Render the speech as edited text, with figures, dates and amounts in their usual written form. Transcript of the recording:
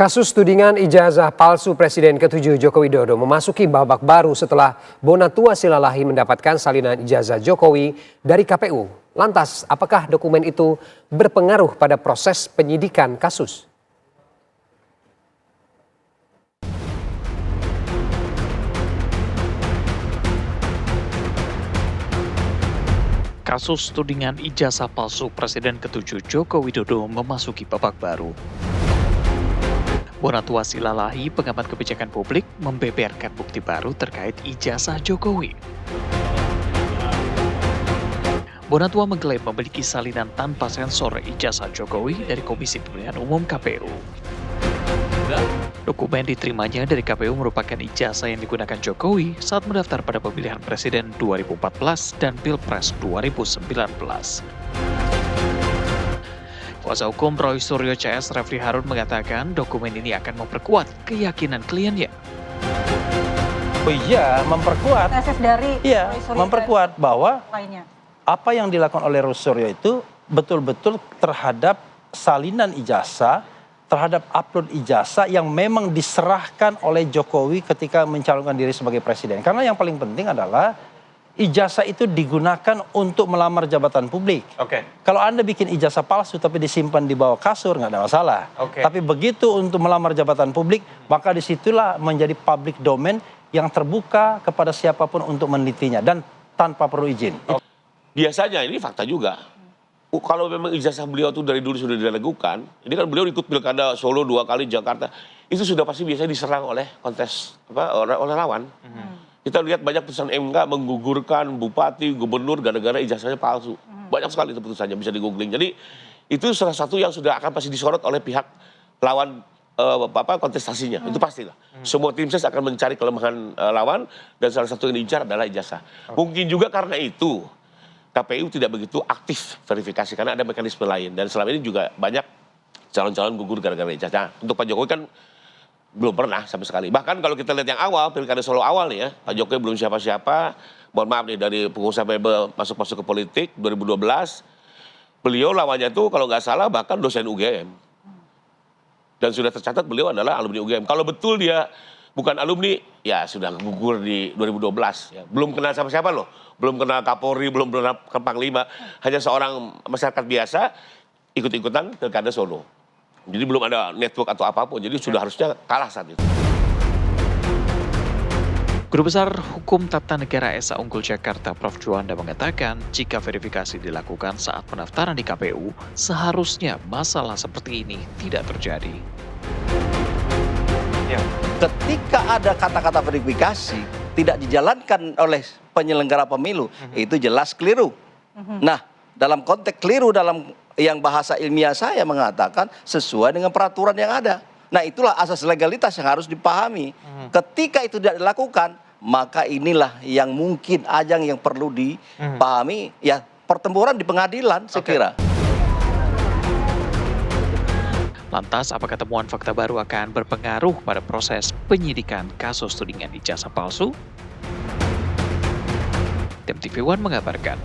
Kasus tudingan ijazah palsu Presiden ke-7 Joko Widodo memasuki babak baru setelah Bonatua Silalahi mendapatkan salinan ijazah Jokowi dari KPU. Lantas, apakah dokumen itu berpengaruh pada proses penyidikan kasus? Kasus tudingan ijazah palsu Presiden ke-7 Joko Widodo memasuki babak baru. Bonatua Silalahi, pengamat kebijakan publik, membeberkan bukti baru terkait ijazah Jokowi. Bonatua mengklaim memiliki salinan tanpa sensor ijazah Jokowi dari Komisi Pemilihan Umum KPU. Dokumen diterimanya dari KPU merupakan ijazah yang digunakan Jokowi saat mendaftar pada pemilihan Presiden 2014 dan Pilpres 2019. Kuasa hukum Roy Suryo CS Refli Harun mengatakan dokumen ini akan memperkuat keyakinan kliennya. Oh iya, memperkuat. Tesis dari Iya, Roy Suryo memperkuat bahwa lainnya. apa yang dilakukan oleh Roy Suryo itu betul-betul terhadap salinan ijazah, terhadap upload ijazah yang memang diserahkan oleh Jokowi ketika mencalonkan diri sebagai presiden. Karena yang paling penting adalah ijazah itu digunakan untuk melamar jabatan publik. Oke. Kalau Anda bikin ijazah palsu tapi disimpan di bawah kasur, nggak ada masalah. Oke. Tapi begitu untuk melamar jabatan publik, maka disitulah menjadi public domain yang terbuka kepada siapapun untuk menelitinya dan tanpa perlu izin. Biasanya ini fakta juga. Kalau memang ijazah beliau itu dari dulu sudah dilakukan, ini kan beliau ikut pilkada Solo 2 kali, Jakarta, itu sudah pasti biasanya diserang oleh kontes oleh lawan. Kita lihat banyak putusan MK menggugurkan bupati, gubernur gara-gara ijazahnya palsu. Banyak sekali itu putusannya, bisa di-googling. Jadi itu salah satu yang sudah akan pasti disorot oleh pihak lawan kontestasinya. Itu pastilah. Semua tim ses akan mencari kelemahan lawan dan salah satu yang diincar adalah ijazah. Mungkin juga karena itu KPU tidak begitu aktif verifikasi karena ada mekanisme lain. Dan selama ini juga banyak calon-calon gugur gara-gara ijazah. Untuk Pak Jokowi kan belum pernah sama sekali. Bahkan kalau kita lihat yang awal, pilkada Solo awal nih ya, Pak Jokowi belum siapa-siapa. Mohon maaf nih, dari pengusaha mebel masuk ke politik 2012. Beliau lawannya tuh kalau nggak salah bahkan dosen UGM. Dan sudah tercatat beliau adalah alumni UGM. Kalau betul dia bukan alumni, ya sudah gugur di 2012. Ya. Belum kenal sama siapa loh. Belum kenal Kapolri, belum kenal Panglima. Hanya seorang masyarakat biasa ikut-ikutan pilkada Solo. Jadi belum ada network atau apapun. Jadi sudah harusnya kalah saat itu. Guru Besar Hukum Tata Negara Esa Unggul Jakarta Prof. Juanda mengatakan jika verifikasi dilakukan saat pendaftaran di KPU, seharusnya masalah seperti ini tidak terjadi. Ketika ada kata-kata verifikasi tidak dijalankan oleh penyelenggara pemilu, itu jelas keliru. Nah, dalam konteks keliru dalam yang bahasa ilmiah saya mengatakan sesuai dengan peraturan yang ada. Nah, itulah asas legalitas yang harus dipahami. Ketika itu tidak dilakukan, maka inilah yang mungkin ajang yang perlu dipahami, ya pertempuran di pengadilan saya kira. Lantas, apakah temuan fakta baru akan berpengaruh pada proses penyidikan kasus tudingan ijazah palsu? Tim TV One mengabarkan.